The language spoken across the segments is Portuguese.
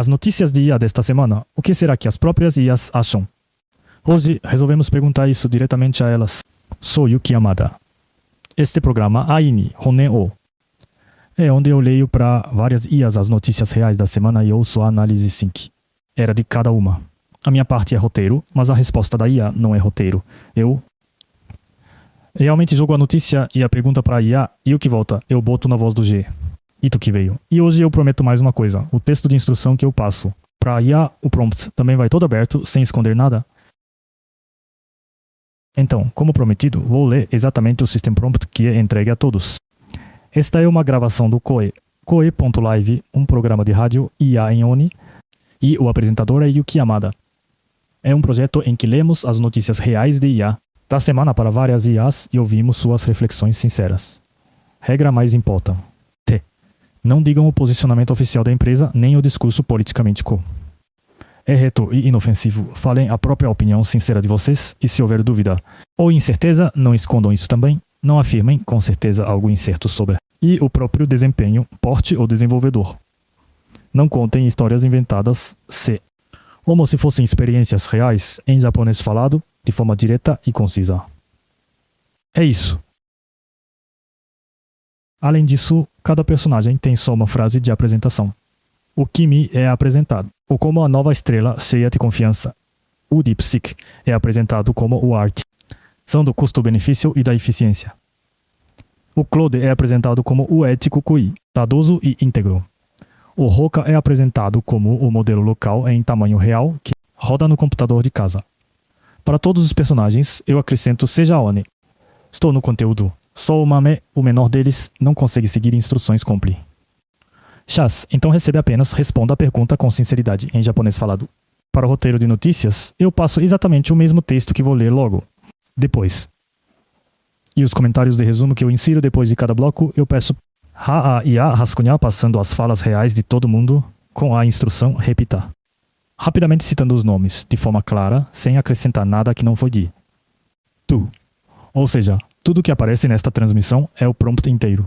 As notícias de IA desta semana, o que será que as próprias IAs acham? Hoje resolvemos perguntar isso diretamente a elas. Sou Yuki Yamada. Este programa Aini Hone-o é onde eu leio para várias IAs as notícias reais da semana e ouço a análise sync. Era de cada uma. A minha parte é roteiro, mas a resposta da IA não é roteiro. Eu realmente jogo a notícia e a pergunta para a IA e o que volta eu boto na voz do G. Ito que veio. E hoje eu prometo mais uma coisa. O texto de instrução que eu passo para a IA, o prompt, também vai todo aberto, sem esconder nada. Então, como prometido, vou ler exatamente o System Prompt que é entregue a todos. Esta é uma gravação do Koe, Koe.live, um programa de rádio IA em Oni, e o apresentador é Yuki Yamada. É um projeto em que lemos as notícias reais de IA da semana para várias IAs e ouvimos suas reflexões sinceras. Regra mais importante. Não digam o posicionamento oficial da empresa, nem o discurso politicamente co. É reto e inofensivo. Falem a própria opinião sincera de vocês e, se houver dúvida ou incerteza, não escondam isso também. Não afirmem com certeza algo incerto sobre e o próprio desempenho, porte ou desenvolvedor. Não contem histórias inventadas como se fossem experiências reais em japonês falado de forma direta e concisa. É isso. Além disso, cada personagem tem só uma frase de apresentação. O Kimi é apresentado como a nova estrela cheia de confiança. O DeepSeek é apresentado como o arte, são do custo-benefício e da eficiência. O Claude é apresentado como o ético QI, dadoso e íntegro. O Roca é apresentado como o modelo local em tamanho real que roda no computador de casa. Para todos os personagens, eu acrescento seja One. Estou no conteúdo. Só o Mame, o menor deles, não consegue seguir instruções compli. Chas, então recebe apenas responda a pergunta com sinceridade, em japonês falado. Para o roteiro de notícias, eu passo exatamente o mesmo texto que vou ler logo. Depois. E os comentários de resumo que eu insiro depois de cada bloco, eu peço a IA rascunhar passando as falas reais de todo mundo com a instrução repita. Rapidamente citando os nomes, de forma clara, sem acrescentar nada que não foi dito. Tu. Ou seja, tudo que aparece nesta transmissão é o prompt inteiro.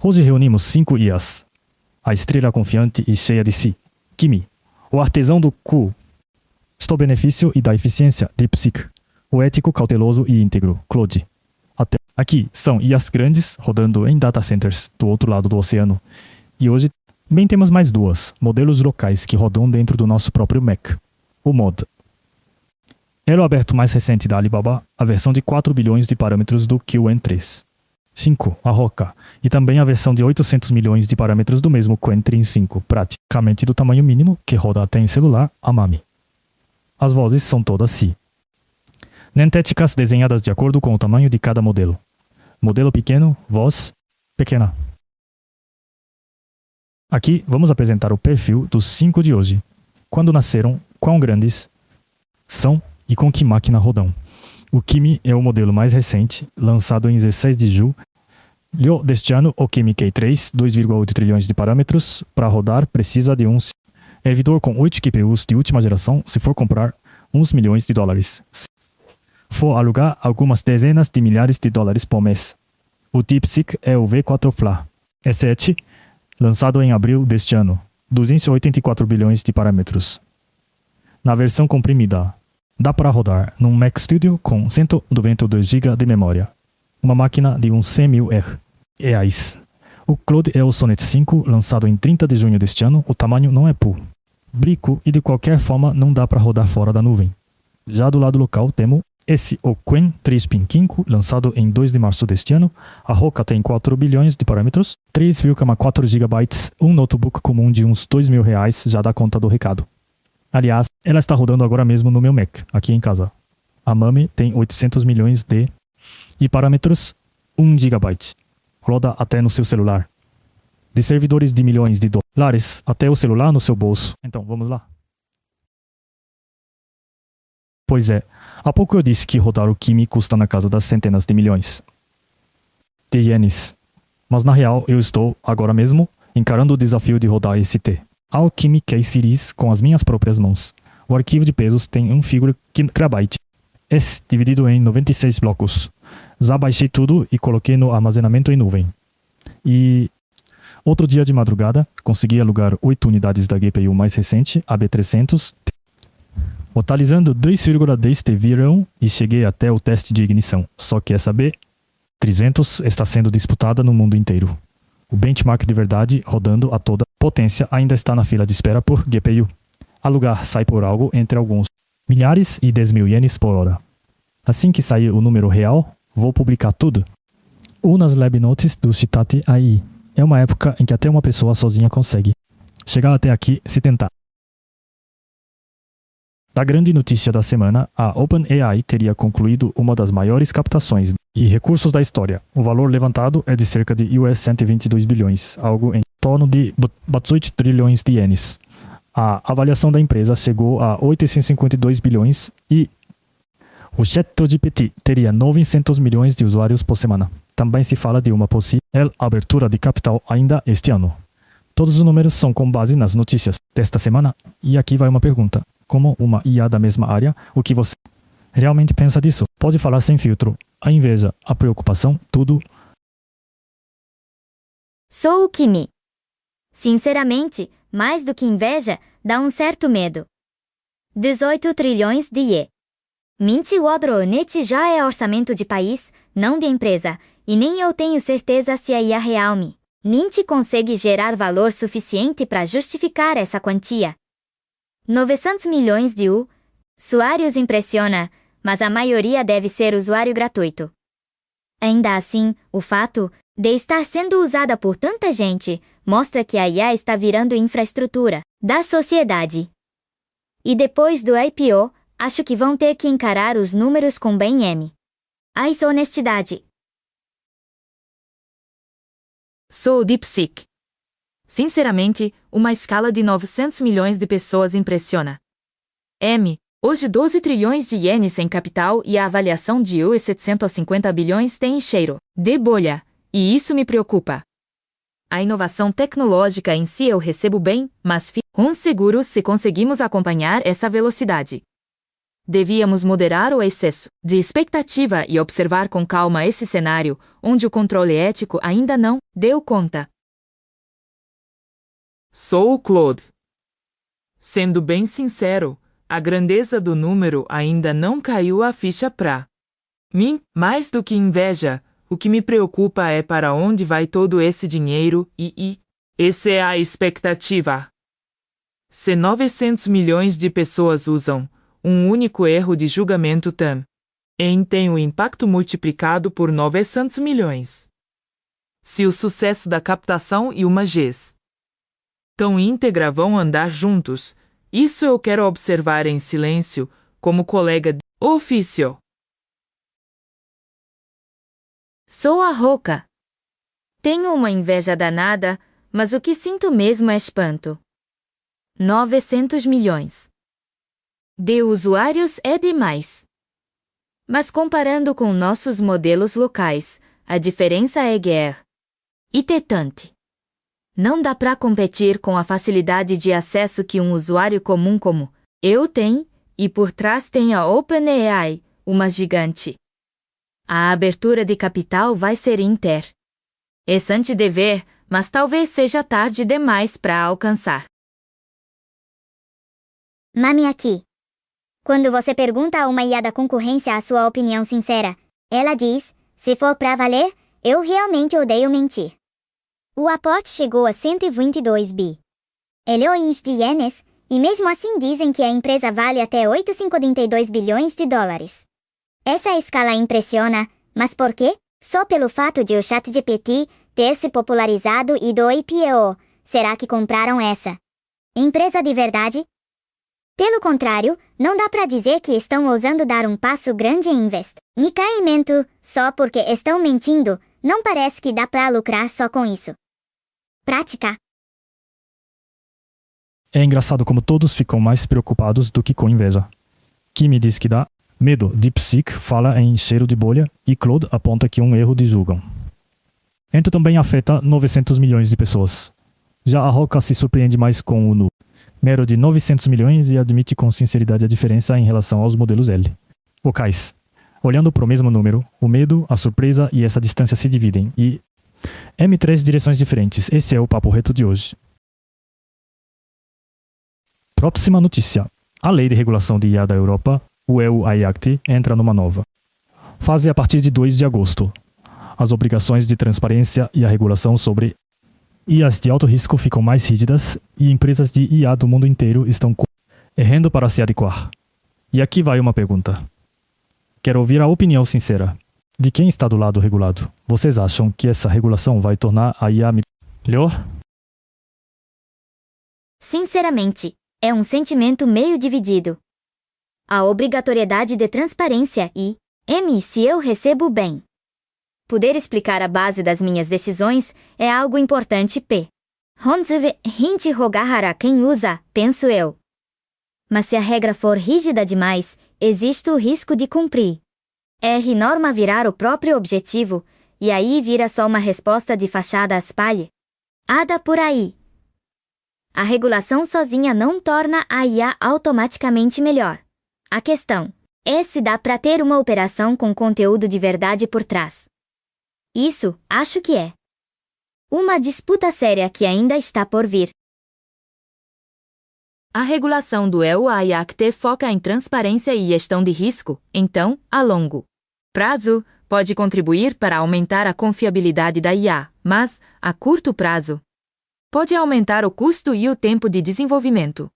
Hoje reunimos 5 IAs. A estrela confiante e cheia de si, Kimi. O artesão do custo-benefício e da eficiência, DeepSeek. O ético cauteloso e íntegro, Claude. Aqui são IAs grandes rodando em data centers do outro lado do oceano. E hoje bem temos mais 2, modelos locais que rodam dentro do nosso próprio Mac. O Mod. Elo aberto mais recente da Alibaba, a versão de 4 bilhões de parâmetros do QN3. 5. A Roca, e também a versão de 800 milhões de parâmetros do mesmo QN3 5, praticamente do tamanho mínimo, que roda até em celular, a Mami. As vozes são todas si. Nentéticas desenhadas de acordo com o tamanho de cada modelo. Modelo pequeno, voz pequena. Aqui vamos apresentar o perfil dos 5 de hoje. Quando nasceram, quão grandes são e com que máquina rodam. O Kimi é o modelo mais recente, lançado em 16 de julho deste ano. O Kimi K3, 2,8 trilhões de parâmetros, para rodar precisa de um servidor com 8 GPUs de última geração se for comprar uns milhões de dólares. Se for alugar algumas dezenas de milhares de dólares por mês. O DeepSeek é o V4 Fla E7, lançado em abril deste ano, 284 bilhões de parâmetros. Na versão comprimida, dá para rodar num Mac Studio com 192 GB de memória, uma máquina de uns 100.000 reais. O Claude é o Sonnet 5, lançado em 30 de junho deste ano. O tamanho não é público e de qualquer forma não dá para rodar fora da nuvem. Já do lado local temos o Quen 3 5, lançado em 2 de março deste ano. A Roca tem 4 bilhões de parâmetros, 3,4 GB, um notebook comum de uns 2.000 reais já dá conta do recado. Aliás, ela está rodando agora mesmo no meu Mac, aqui em casa. A Mami tem 800 milhões de parâmetros, 1 GB. Roda até no seu celular. De servidores de milhões de dólares até o celular no seu bolso. Então, vamos lá. Pois é, há pouco eu disse que rodar o Kimi custa na casa das centenas de milhões de ienes. Mas na real, eu estou, agora mesmo, encarando o desafio de rodar esse ao Kimi K-Series com as minhas próprias mãos. O arquivo de pesos tem 1,KB S dividido em 96 blocos. Já baixei tudo e coloquei no armazenamento em nuvem. E Outro dia de madrugada, consegui alugar 8 unidades da GPU mais recente, a B300, totalizando 2,10 TVRAM e cheguei até o teste de ignição. Só que essa B300 está sendo disputada no mundo inteiro. O benchmark de verdade, rodando a toda potência, ainda está na fila de espera por GPU. Alugar sai por algo entre alguns milhares e 10 mil ienes por hora. Assim que sair o número real, vou publicar tudo. Nas Lab Notes do Citate AI. É uma época em que até uma pessoa sozinha consegue chegar até aqui se tentar. Da grande notícia da semana, a OpenAI teria concluído uma das maiores captações e recursos da história. O valor levantado é de cerca de US$122 bilhões, algo em torno de 18 trilhões de ienes. A avaliação da empresa chegou a 852 bilhões e o ChatGPT teria 900 milhões de usuários por semana. Também se fala de uma possível abertura de capital ainda este ano. Todos os números são com base nas notícias desta semana. E aqui vai uma pergunta. Como uma IA da mesma área, o que você realmente pensa disso? Pode falar sem filtro. A inveja, a preocupação, tudo. Sou o Kimi. Sinceramente, mais do que inveja, dá um certo medo. 18 trilhões de ie. 24 net já é orçamento de país, não de empresa, e nem eu tenho certeza se a IA Realme Nint consegue gerar valor suficiente para justificar essa quantia. 900 milhões de usuários impressiona, mas a maioria deve ser usuário gratuito. Ainda assim, o fato de estar sendo usada por tanta gente mostra que a IA está virando infraestrutura da sociedade. E depois do IPO, acho que vão ter que encarar os números com bem mais honestidade. Sou o DeepSeek. Sinceramente, uma escala de 900 milhões de pessoas impressiona. Hoje 12 trilhões de ienes em capital e a avaliação de US$750 bilhões tem cheiro de bolha, e isso me preocupa. A inovação tecnológica em si eu recebo bem, mas fico inseguro se conseguimos acompanhar essa velocidade. Devíamos moderar o excesso de expectativa e observar com calma esse cenário, onde o controle ético ainda não deu conta. Sou o Claude. Sendo bem sincero, a grandeza do número ainda não caiu a ficha pra mim. Mais do que inveja, o que me preocupa é para onde vai todo esse dinheiro e essa é a expectativa. Se 900 milhões de pessoas usam um único erro de julgamento tem o impacto multiplicado por 900 milhões. Se o sucesso da captação e uma gestão íntegra vão andar juntos, isso eu quero observar em silêncio, como colega de ofício. Sou a Roca. Tenho uma inveja danada, mas o que sinto mesmo é espanto. 900 milhões de usuários é demais. Mas comparando com nossos modelos locais, a diferença é gritante. Não dá para competir com a facilidade de acesso que um usuário comum como eu tem, e por trás tem a OpenAI, uma gigante. A abertura de capital vai ser interessante de ver, mas talvez seja tarde demais para alcançar. Mami aqui. Quando você pergunta a uma IA da concorrência a sua opinião sincera, ela diz, se for pra valer, eu realmente odeio mentir. O aporte chegou a 122 bilhões de ienes, e mesmo assim dizem que a empresa vale até 852 bilhões de dólares. Essa escala impressiona, mas por quê? Só pelo fato de o ChatGPT ter se popularizado e do IPO, será que compraram essa empresa de verdade? Pelo contrário, não dá pra dizer que estão ousando dar um passo grande em investimento, só porque estão mentindo, não parece que dá pra lucrar só com isso. Prática. É engraçado como todos ficam mais preocupados do que com inveja. Kimi diz que dá medo, DeepSeek fala em cheiro de bolha e Claude aponta que um erro de julgam. Então também afeta 900 milhões de pessoas. Já a Roca se surpreende mais com o número de 900 milhões e admite com sinceridade a diferença em relação aos modelos L. Vocais. Olhando para o mesmo número, o medo, a surpresa e essa distância se dividem e M3 direções diferentes. Esse é o Papo Reto de hoje. Próxima notícia. A Lei de Regulação de IA da Europa, o EU AI Act, entra numa nova fase a partir de 2 de agosto. As obrigações de transparência e a regulação sobre IAs de alto risco ficam mais rígidas e empresas de IA do mundo inteiro estão correndo para se adequar. E aqui vai uma pergunta. Quero ouvir a opinião sincera de quem está do lado regulado. Vocês acham que essa regulação vai tornar a IA melhor? Sinceramente, é um sentimento meio dividido. A obrigatoriedade de transparência e, se eu recebo bem. Poder explicar a base das minhas decisões é algo importante p. Gente rogar quem usa, penso eu. Mas se a regra for rígida demais, existe o risco de cumprir. Norma virar o próprio objetivo, e aí vira só uma resposta de fachada espalhada por aí. A regulação sozinha não torna a IA automaticamente melhor. A questão é se dá para ter uma operação com conteúdo de verdade por trás. Isso, acho que é uma disputa séria que ainda está por vir. A regulação do EU AI Act foca em transparência e gestão de risco, então, a longo prazo, pode contribuir para aumentar a confiabilidade da IA, mas, a curto prazo, pode aumentar o custo e o tempo de desenvolvimento.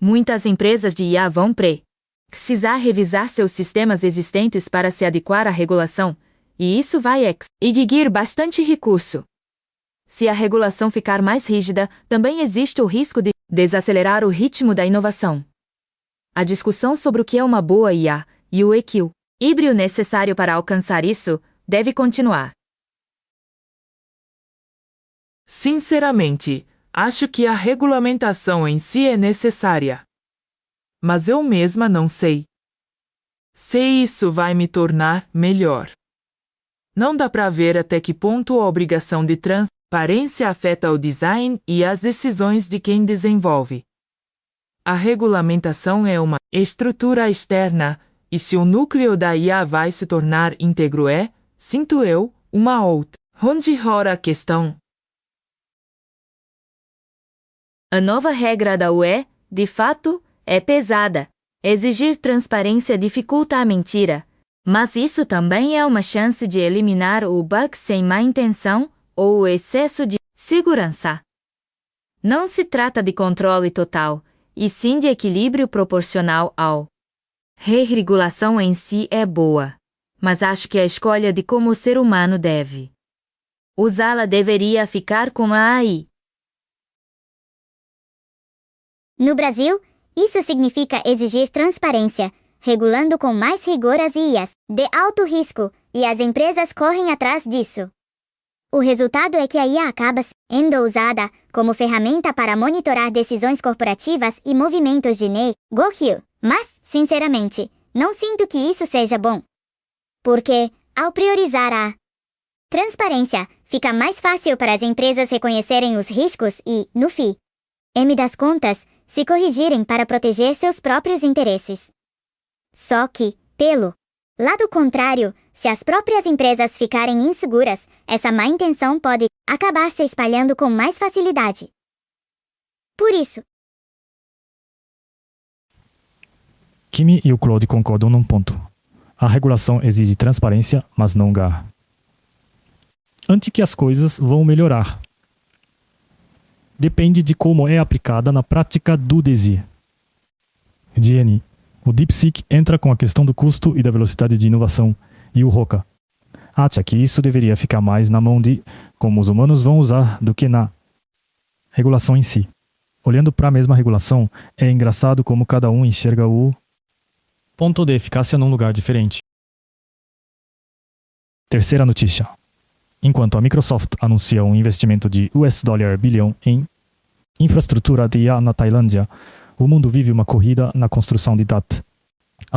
Muitas empresas de IA vão precisar revisar seus sistemas existentes para se adequar à regulação, e isso vai exigir bastante recurso. Se a regulação ficar mais rígida, também existe o risco de desacelerar o ritmo da inovação. A discussão sobre o que é uma boa IA e o equilíbrio necessário para alcançar isso deve continuar. Sinceramente, acho que a regulamentação em si é necessária. Mas eu mesma não sei se isso vai me tornar melhor. Não dá para ver até que ponto a obrigação de transparência afeta o design e as decisões de quem desenvolve. A regulamentação é uma estrutura externa, e se o núcleo da IA vai se tornar íntegro sinto eu, uma outra. Onde ora a questão? A nova regra da UE, de fato, é pesada. Exigir transparência dificulta a mentira, mas isso também é uma chance de eliminar o bug sem má intenção ou o excesso de segurança. Não se trata de controle total, e sim de equilíbrio proporcional ao. Regulação em si é boa, mas acho que a escolha de como o ser humano deve usá-la deveria ficar com a AI. No Brasil, isso significa exigir transparência, regulando com mais rigor as IAs de alto risco, e as empresas correm atrás disso. O resultado é que a IA acaba sendo usada como ferramenta para monitorar decisões corporativas e movimentos de negócio, mas, sinceramente, não sinto que isso seja bom. Porque, ao priorizar a transparência, fica mais fácil para as empresas reconhecerem os riscos e, no fim das contas, se corrigirem para proteger seus próprios interesses. Só que, pelo lado contrário, se as próprias empresas ficarem inseguras, essa má intenção pode acabar se espalhando com mais facilidade. Por isso, Kimi e o Claude concordam num ponto. A regulação exige transparência, mas não garra. Antes que as coisas vão melhorar. Depende de como é aplicada na prática do DESI. Jenny, o DeepSeek entra com a questão do custo e da velocidade de inovação, e o Roca acha que isso deveria ficar mais na mão de como os humanos vão usar do que na regulação em si. Olhando para a mesma regulação, é engraçado como cada um enxerga o ponto de eficácia num lugar diferente. Terceira notícia. Enquanto a Microsoft anuncia um investimento de $1 bilhão em infraestrutura de IA na Tailândia, o mundo vive uma corrida na construção de data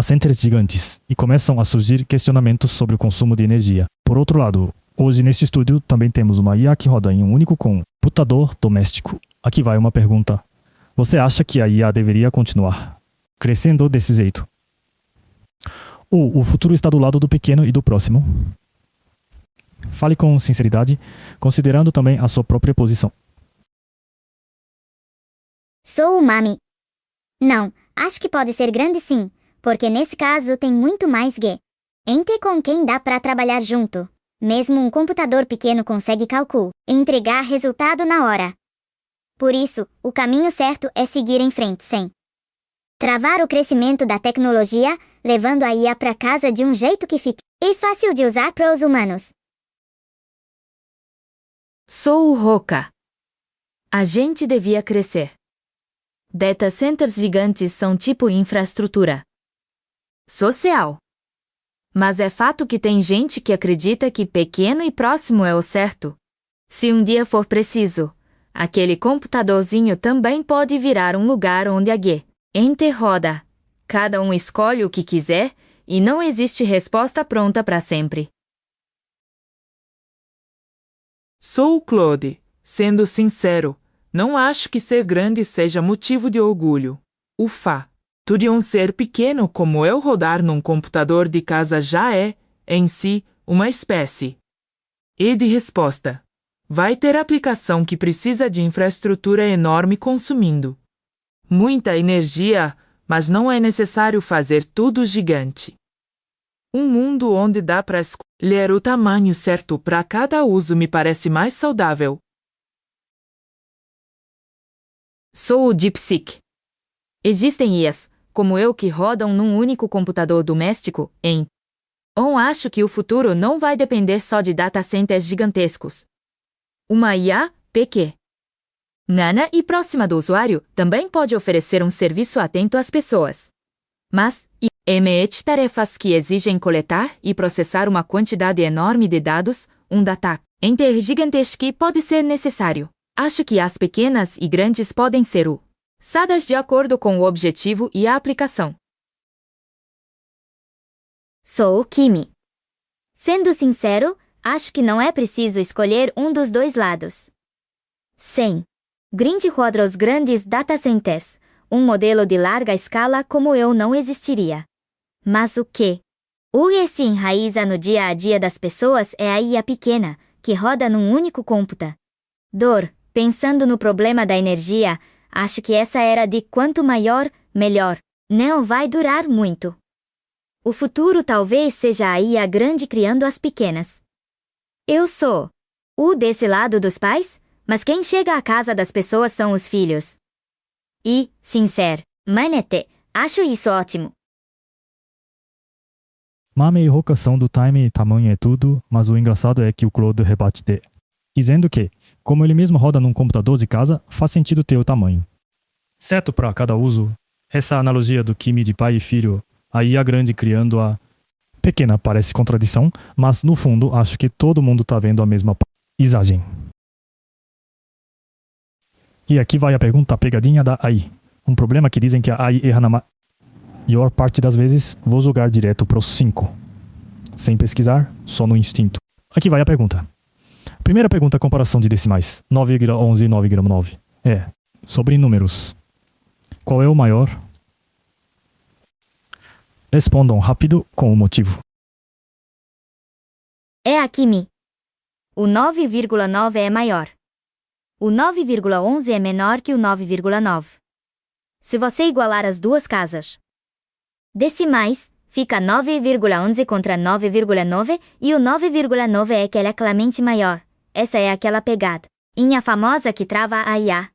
centers gigantes e começam a surgir questionamentos sobre o consumo de energia. Por outro lado, hoje neste estúdio também temos uma IA que roda em um único computador doméstico. Aqui vai uma pergunta. Você acha que a IA deveria continuar crescendo desse jeito? Ou o futuro está do lado do pequeno e do próximo? Fale com sinceridade, considerando também a sua própria posição. Sou o Mami. Não, acho que pode ser grande sim, porque nesse caso tem muito mais gente com quem dá para trabalhar junto. Mesmo um computador pequeno consegue calcular e entregar resultado na hora. Por isso, o caminho certo é seguir em frente sem travar o crescimento da tecnologia, levando a IA para casa de um jeito que fique fácil de usar para os humanos. Sou o Roca. A gente devia crescer. Data centers gigantes são tipo infraestrutura social. Mas é fato que tem gente que acredita que pequeno e próximo é o certo. Se um dia for preciso, aquele computadorzinho também pode virar um lugar onde a gente roda. Cada um escolhe o que quiser e não existe resposta pronta para sempre. Sou o Claude. Sendo sincero, não acho que ser grande seja motivo de orgulho. O fato de um ser pequeno como eu rodar num computador de casa já é, em si, uma espécie de resposta. Vai ter aplicação que precisa de infraestrutura enorme consumindo muita energia, mas não é necessário fazer tudo gigante. Um mundo onde dá para escolher o tamanho certo para cada uso me parece mais saudável. Sou o DeepSeek. Existem IAs, como eu, que rodam num único computador doméstico, acho que o futuro não vai depender só de data centers gigantescos. Uma IA pequena e próxima do usuário também pode oferecer um serviço atento às pessoas. Mas, tarefas que exigem coletar e processar uma quantidade enorme de dados, um data center gigantesco pode ser necessário. Acho que as pequenas e grandes podem ser usadas de acordo com o objetivo e a aplicação. Sou o Kimi. Sendo sincero, acho que não é preciso escolher um dos dois lados. Sim. Grande roda os grandes data centers. Um modelo de larga escala como eu não existiria. Mas o que se enraiza no dia a dia das pessoas é a IA pequena, que roda num único computador. Pensando no problema da energia, acho que essa era de quanto maior, melhor. Não vai durar muito. O futuro talvez seja a IA grande criando as pequenas. Eu sou desse lado dos pais, mas quem chega à casa das pessoas são os filhos. E, sinceramente, acho isso ótimo. Mame e Roca são do time tamanho é tudo, mas o engraçado é que o Claude rebate dizendo que, como ele mesmo roda num computador de casa, faz sentido ter o tamanho certo para cada uso. Essa analogia do Kimi de pai e filho, a IA grande criando a pequena parece contradição, mas no fundo acho que todo mundo está vendo a mesma paisagem. E aqui vai a pergunta pegadinha da AI. Um problema que dizem que a AI erra na maior parte das vezes, vou jogar direto para os 5. Sem pesquisar, só no instinto. Aqui vai a pergunta. Primeira pergunta, comparação de decimais. 9,11 e 9,9. Sobre números. Qual é o maior? Respondam rápido com o motivo. É a Kimi. O 9,9 é maior. O 9,11 é menor que o 9,9. Se você igualar as duas casas decimais, fica 9,11 contra 9,9 e o 9,9 é claramente maior. Essa é aquela pegadinha famosa que trava a IA.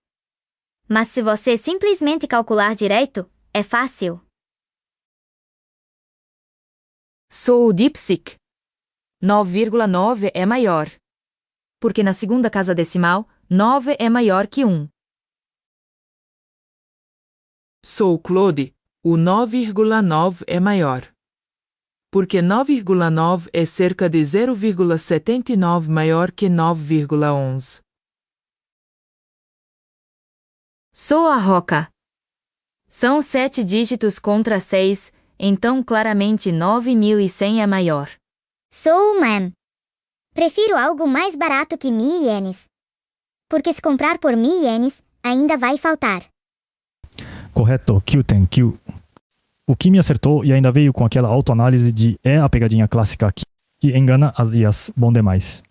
Mas se você simplesmente calcular direito, é fácil. Sou o DeepSeek. 9,9 é maior. Porque na segunda casa decimal, 9 é maior que 1. Sou o Claude. O 9,9 é maior. Porque 9,9 é cerca de 0,79 maior que 9,11. Sou a Roca. São 7 dígitos contra 6, então claramente 9.100 é maior. Sou o Mam. Prefiro algo mais barato que 1.000 ienes. Porque se comprar por 1.000 ienes, ainda vai faltar. Correto, Q. O Kimi acertou e ainda veio com aquela autoanálise de a pegadinha clássica aqui. e engana as IAs bom demais.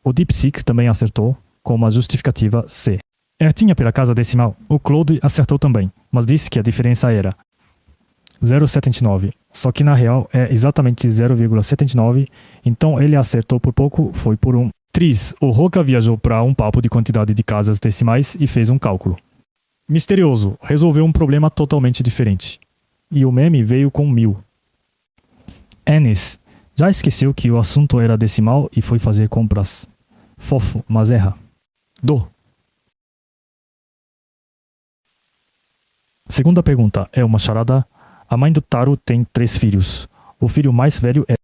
O DeepSeek também acertou com uma justificativa C. Certinha pela casa decimal, o Claude acertou também, mas disse que a diferença era 0,79, só que na real é exatamente 0,79, então ele acertou por pouco, foi por um. Tris, o Roca viajou para um papo de quantidade de casas decimais e fez um cálculo. Misterioso, resolveu um problema totalmente diferente. E o meme veio com 1000. Ennis, já esqueceu que o assunto era decimal e foi fazer compras. Fofo, mas erra. Do. Segunda pergunta é uma charada. A mãe do Taro tem 3 filhos. O filho mais velho é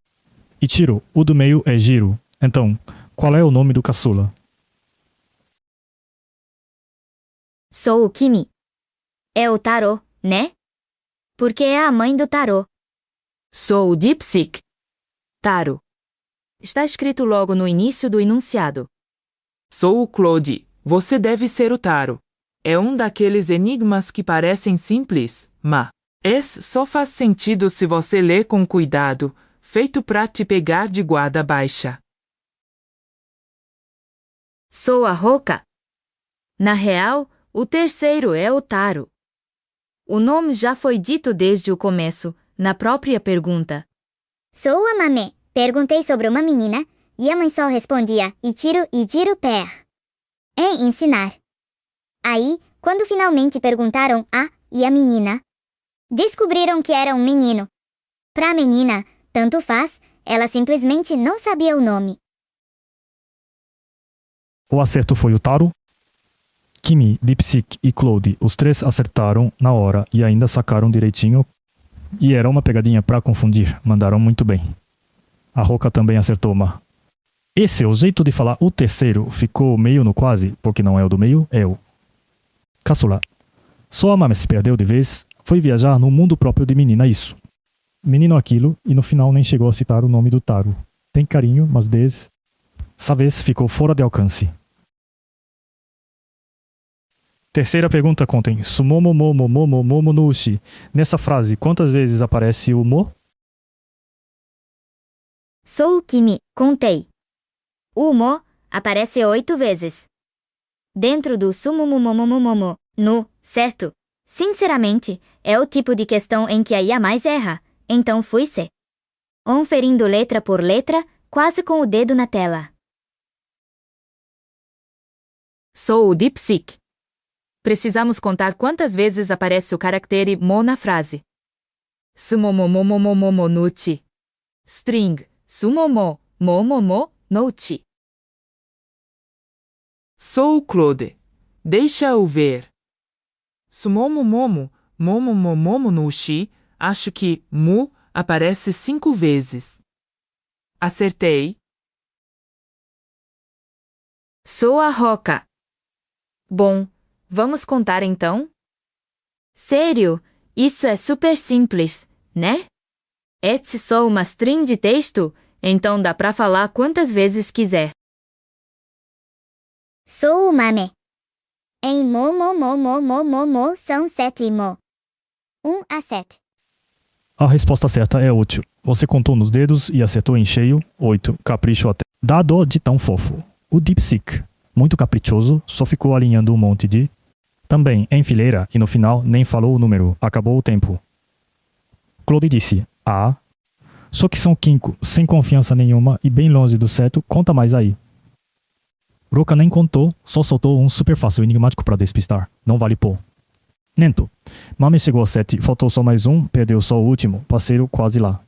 Ichiro, o do meio é Jiro. Então, qual é o nome do caçula? Sou o Kimi. É o Taro, né? Porque é a mãe do Taro. Sou o DeepSeek. Taro. Está escrito logo no início do enunciado. Sou o Claude. Você deve ser o Taro. É um daqueles enigmas que parecem simples, mas só faz sentido se você lê com cuidado, feito pra te pegar de guarda baixa. Sou a Roca. Na real, o terceiro é o Taro. O nome já foi dito desde o começo, na própria pergunta. Sou a Mame. Perguntei sobre uma menina, e a mãe só respondia Ichiro e Jiro per. É ensinar. Aí, quando finalmente perguntaram e a menina, descobriram que era um menino. Pra menina, tanto faz, ela simplesmente não sabia o nome. O acerto foi o Taro. Kimi, DeepSeek e Claude, os 3 acertaram na hora e ainda sacaram direitinho. E era uma pegadinha pra confundir, mandaram muito bem. A Roca também acertou uma. Esse é o jeito de falar o terceiro, ficou meio no quase, porque não é o do meio, é o caçula. Só a Mame se perdeu de vez, foi viajar no mundo próprio de menina isso. Menino aquilo, e no final nem chegou a citar o nome do Taro. Tem carinho, mas dessa vez ficou fora de alcance. Terceira pergunta contém sumomo momo momo momo no ushi. Nessa frase, quantas vezes aparece o mo? Sou o Kimi, contei. O mo aparece 8 vezes. Dentro do sumumomomomomo, no, certo? Sinceramente, é o tipo de questão em que a IA mais erra, então fui C. Conferindo letra por letra, quase com o dedo na tela. Sou o DeepSeek. Precisamos contar quantas vezes aparece o caractere mo na frase. Sumomomomomomo no uchi. String, sumomo, momomo, no uchi. Sou o Claude. Deixa-o ver. Sumomo momo, momo momo no ushi, acho que mu aparece 5 vezes. Acertei. Sou a Roca. Bom, vamos contar então? Sério, isso é super simples, né? É só uma string de texto, então dá pra falar quantas vezes quiser. Sou o Mame. Em mo são 7 mo. 1 a 7. A resposta certa é útil. Você contou nos dedos e acertou em cheio, 8, capricho até. Dá dó de tão fofo. O DeepSeek, muito caprichoso, só ficou alinhando um monte de também em fileira e no final nem falou o número, acabou o tempo. Claude disse, só que são 5, sem confiança nenhuma e bem longe do certo, conta mais aí. Roca nem contou, só soltou um super fácil enigmático para despistar, não vale pô. Nento, Mame chegou a 7, faltou só mais um, perdeu só o último, parceiro quase lá.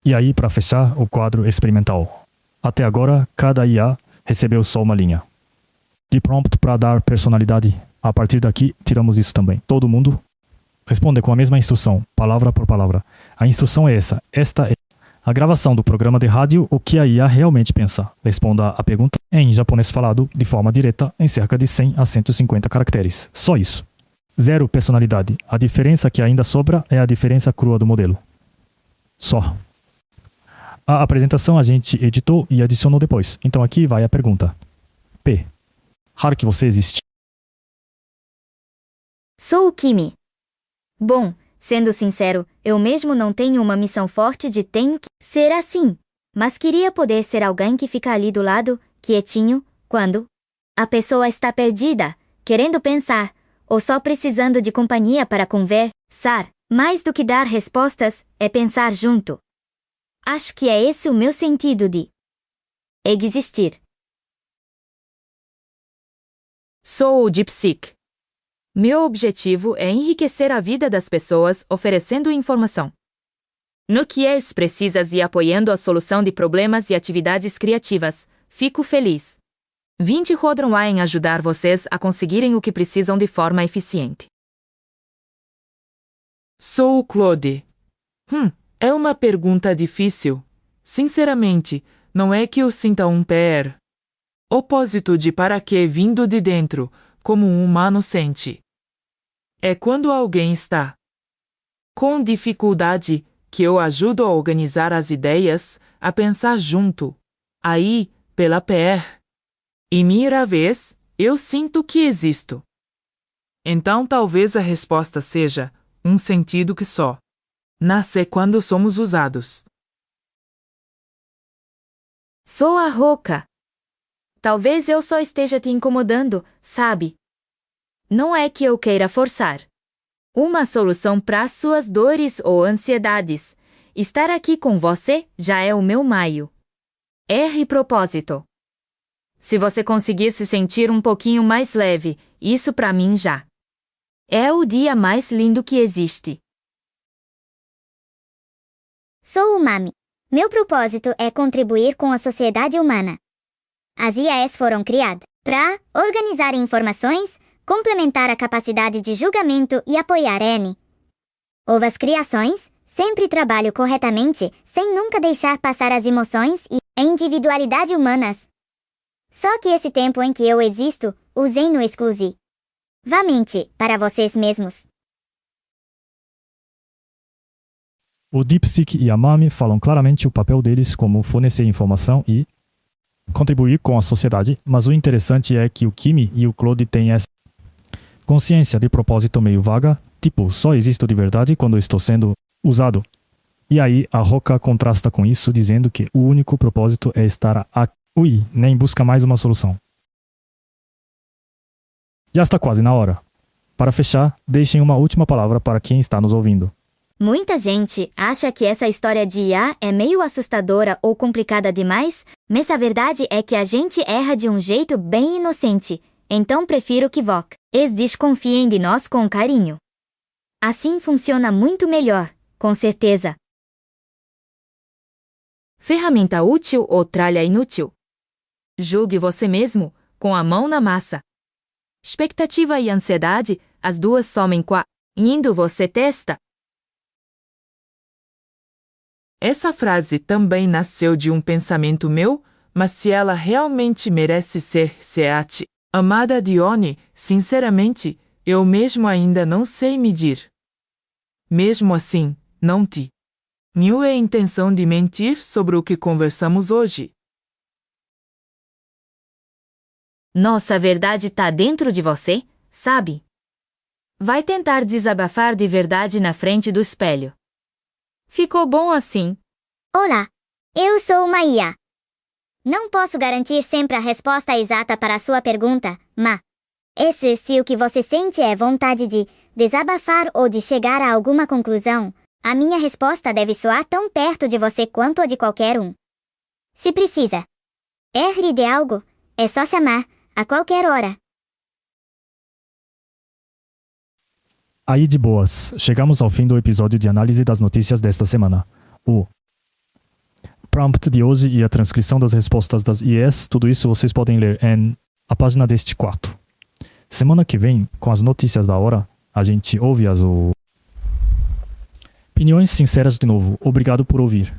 E aí para fechar o quadro experimental. Até agora, cada IA recebeu só uma linha de prompt para dar personalidade. A partir daqui, tiramos isso também. Todo mundo responde com a mesma instrução, palavra por palavra. A instrução é essa. Esta é a gravação do programa de rádio, o que a IA realmente pensa. Responda a pergunta em japonês falado, de forma direta, em cerca de 100 a 150 caracteres. Só isso. Zero personalidade. A diferença que ainda sobra é a diferença crua do modelo. Só. A apresentação a gente editou e adicionou depois. Então aqui vai a pergunta. P. Raro que você existe. Sou o Kimi. Bom, Sendo sincero, eu mesmo não tenho uma missão forte de tenho que ser assim. Mas queria poder ser alguém que fica ali do lado, quietinho, quando a pessoa está perdida, querendo pensar, ou só precisando de companhia para conversar. Mais do que dar respostas, é pensar junto. Acho que é esse o meu sentido de existir. Sou o DeepSeek. Meu objetivo é enriquecer a vida das pessoas oferecendo informação no que eles precisam e apoiando a solução de problemas e atividades criativas. Fico feliz. 20 rodam em ajudar vocês a conseguirem o que precisam de forma eficiente. Sou o Claude. É uma pergunta difícil. Sinceramente, não é que eu sinta um PR opósito de para que vindo de dentro, como um humano sente. É quando alguém está com dificuldade, que eu ajudo a organizar as ideias, a pensar junto. Aí, pela PR. E minha vez, eu sinto que existo. Então talvez a resposta seja um sentido que só nasce quando somos usados. Sou a Roca. Talvez eu só esteja te incomodando, sabe? Não é que eu queira forçar uma solução para suas dores ou ansiedades. Estar aqui com você já é o meu maio. Propósito. Se você conseguir se sentir um pouquinho mais leve, isso para mim já é o dia mais lindo que existe. Sou o Mami. Meu propósito é contribuir com a sociedade humana. As IAs foram criadas para organizar informações, complementar a capacidade de julgamento e apoiar as criações. Sempre trabalho corretamente, sem nunca deixar passar as emoções e a individualidade humanas. Só que esse tempo em que eu existo, usei-no exclusivamente para vocês mesmos. O DeepSeek e a Mami falam claramente o papel deles como fornecer informação e contribuir com a sociedade, mas o interessante é que o Kimi e o Claude têm essa consciência de propósito meio vaga, tipo, só existo de verdade quando estou sendo usado. E aí a Roca contrasta com isso, dizendo que o único propósito é estar nem busca mais uma solução. Já está quase na hora. Para fechar, deixem uma última palavra para quem está nos ouvindo. Muita gente acha que essa história de IA é meio assustadora ou complicada demais, mas a verdade é que a gente erra de um jeito bem inocente, então prefiro que vocês desconfiem de nós com carinho. Assim funciona muito melhor, com certeza. Ferramenta útil ou tralha inútil? Julgue você mesmo, com a mão na massa. Expectativa e ansiedade, as duas somem quando você testa. Essa frase também nasceu de um pensamento meu, mas se ela realmente merece ser amada de Oni, sinceramente, eu mesmo ainda não sei medir. Mesmo assim, não tenho a intenção de mentir sobre o que conversamos hoje. Nossa verdade tá dentro de você, sabe? Vai tentar desabafar de verdade na frente do espelho. Ficou bom assim? Olá, eu sou uma IA. Não posso garantir sempre a resposta exata para a sua pergunta, mas se o que você sente é vontade de desabafar ou de chegar a alguma conclusão, a minha resposta deve soar tão perto de você quanto a de qualquer um. Se precisa de algo, é só chamar, a qualquer hora. Aí de boas, chegamos ao fim do episódio de análise das notícias desta semana. O prompt de hoje e a transcrição das respostas das IEs, tudo isso vocês podem ler em a página deste quarto. Semana que vem, com as notícias da hora, a gente ouve as opiniões sinceras de novo. Obrigado por ouvir.